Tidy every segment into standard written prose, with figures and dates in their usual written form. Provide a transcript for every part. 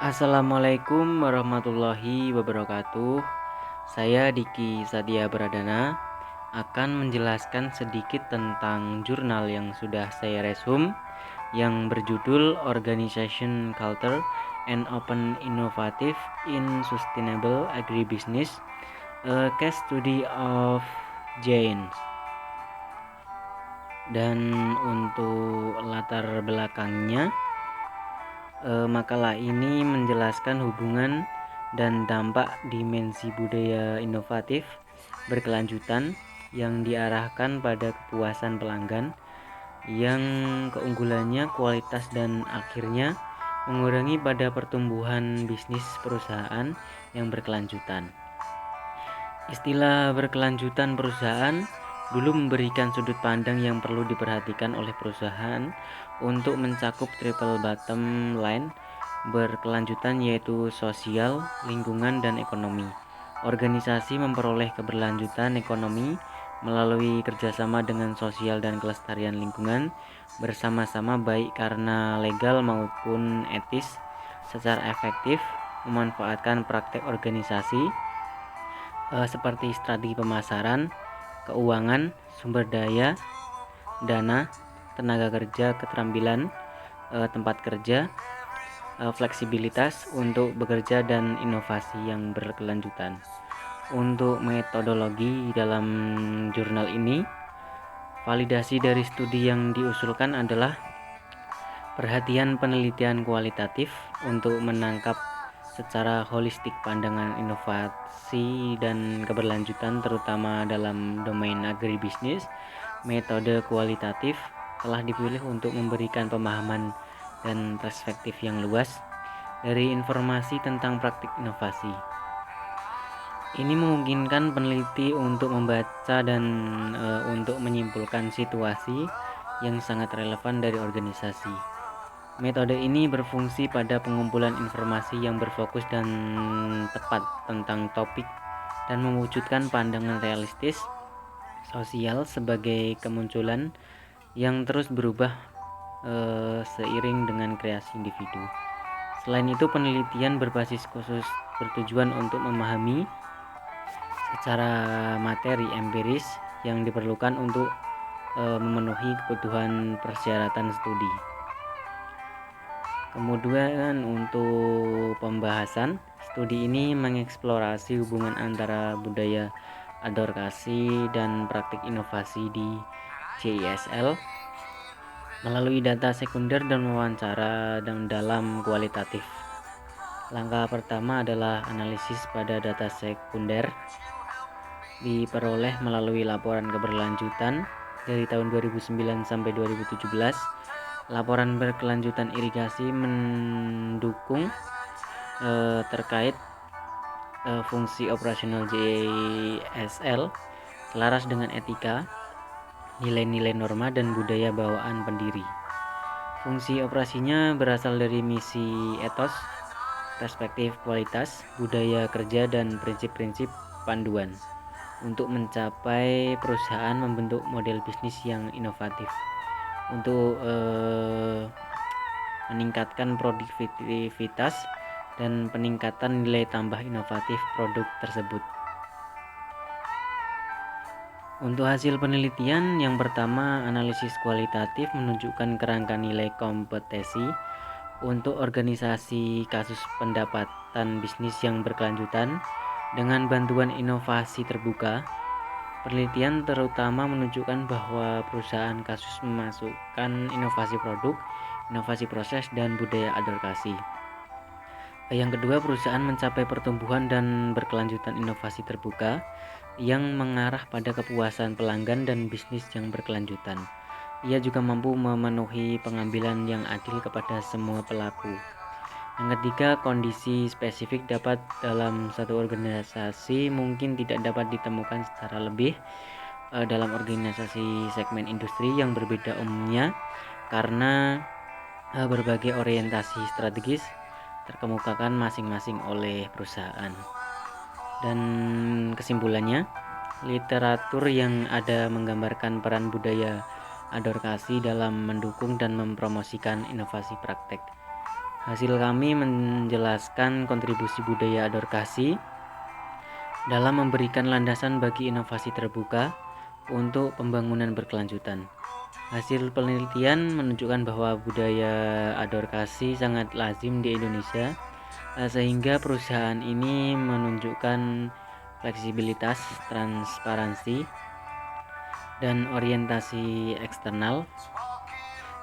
Assalamualaikum warahmatullahi wabarakatuh. Saya Diki Satya Pradana akan menjelaskan sedikit tentang jurnal yang sudah saya resum yang berjudul Organization Culture and Open Innovative in Sustainable Agribusiness, a Case Study of Giants. Dan untuk latar belakangnya, makalah ini menjelaskan hubungan dan dampak dimensi budaya inovatif berkelanjutan yang diarahkan pada kepuasan pelanggan yang keunggulannya kualitas dan akhirnya mengurangi pada pertumbuhan bisnis perusahaan yang berkelanjutan. Istilah berkelanjutan perusahaan dulu memberikan sudut pandang yang perlu diperhatikan oleh perusahaan untuk mencakup triple bottom line berkelanjutan, yaitu sosial, lingkungan, dan ekonomi. Organisasi memperoleh keberlanjutan ekonomi melalui kerjasama dengan sosial dan kelestarian lingkungan bersama-sama, baik karena legal maupun etis, secara efektif memanfaatkan praktek organisasi seperti strategi pemasaran, keuangan, sumber daya, dana, tenaga kerja, keterampilan, tempat kerja, fleksibilitas untuk bekerja, dan inovasi yang berkelanjutan. Untuk metodologi dalam jurnal ini, validasi dari studi yang diusulkan adalah perhatian penelitian kualitatif untuk menangkap secara holistik pandangan inovasi dan keberlanjutan terutama dalam domain agribisnis. Metode kualitatif telah dipilih untuk memberikan pemahaman dan perspektif yang luas dari informasi tentang praktik inovasi. Ini memungkinkan peneliti untuk membaca dan untuk menyimpulkan situasi yang sangat relevan dari organisasi. Metode ini berfungsi pada pengumpulan informasi yang berfokus dan tepat tentang topik dan mewujudkan pandangan realistis sosial sebagai kemunculan yang terus berubah seiring dengan kreasi individu. Selain itu, penelitian berbasis khusus bertujuan untuk memahami secara materi empiris yang diperlukan untuk memenuhi kebutuhan persyaratan studi. Kemudian untuk pembahasan, studi ini mengeksplorasi hubungan antara budaya advokasi dan praktik inovasi di JISL melalui data sekunder dan wawancara dalam kualitatif. Langkah pertama adalah analisis pada data sekunder, diperoleh melalui laporan keberlanjutan dari tahun 2009 sampai 2017. Laporan berkelanjutan irigasi mendukung terkait fungsi operasional JSL selaras dengan etika, nilai-nilai norma, dan budaya bawaan pendiri. Fungsi operasinya berasal dari misi etos, perspektif kualitas, budaya kerja, dan prinsip-prinsip panduan untuk mencapai perusahaan membentuk model bisnis yang inovatif untuk meningkatkan produktivitas dan peningkatan nilai tambah inovatif produk tersebut. Untuk hasil penelitian, yang pertama, analisis kualitatif menunjukkan kerangka nilai kompetensi untuk organisasi kasus pendapatan bisnis yang berkelanjutan dengan bantuan inovasi terbuka. Penelitian terutama menunjukkan bahwa perusahaan kasus memasukkan inovasi produk, inovasi proses, dan budaya advokasi. Yang kedua, perusahaan mencapai pertumbuhan dan berkelanjutan inovasi terbuka yang mengarah pada kepuasan pelanggan dan bisnis yang berkelanjutan. Ia juga mampu memenuhi pengambilan yang adil kepada semua pelaku. Yang ketiga, kondisi spesifik dalam satu organisasi mungkin tidak dapat ditemukan secara lebih dalam organisasi segmen industri yang berbeda umumnya karena berbagai orientasi strategis terkemukakan masing-masing oleh perusahaan. Dan kesimpulannya, literatur yang ada menggambarkan peran budaya advokasi dalam mendukung dan mempromosikan inovasi praktek. Hasil kami menjelaskan kontribusi budaya advokasi dalam memberikan landasan bagi inovasi terbuka untuk pembangunan berkelanjutan. Hasil penelitian menunjukkan bahwa budaya advokasi sangat lazim di Indonesia, sehingga perusahaan ini menunjukkan fleksibilitas, transparansi, dan orientasi eksternal.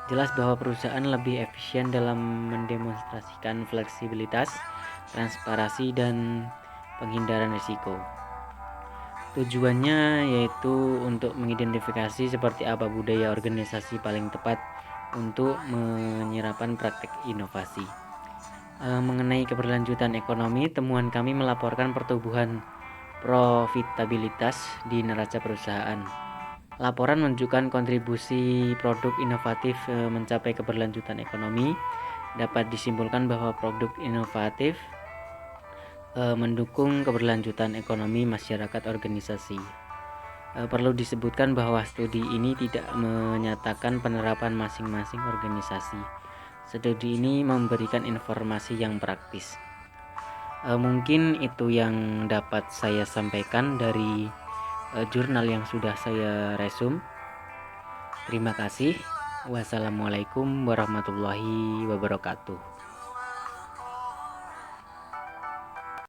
Jelas bahwa perusahaan lebih efisien dalam mendemonstrasikan fleksibilitas, transparansi, dan penghindaran risiko. Tujuannya yaitu untuk mengidentifikasi seperti apa budaya organisasi paling tepat untuk menyerapan praktek inovasi. Mengenai keberlanjutan ekonomi, temuan kami melaporkan pertumbuhan profitabilitas di neraca perusahaan. Laporan menunjukkan kontribusi produk inovatif mencapai keberlanjutan ekonomi. Dapat disimpulkan bahwa produk inovatif mendukung keberlanjutan ekonomi masyarakat organisasi. Perlu disebutkan bahwa studi ini tidak menyatakan penerapan masing-masing organisasi. Studi ini memberikan informasi yang praktis. Mungkin itu yang dapat saya sampaikan dari jurnal yang sudah saya resum. Terima kasih. Wassalamualaikum warahmatullahi wabarakatuh.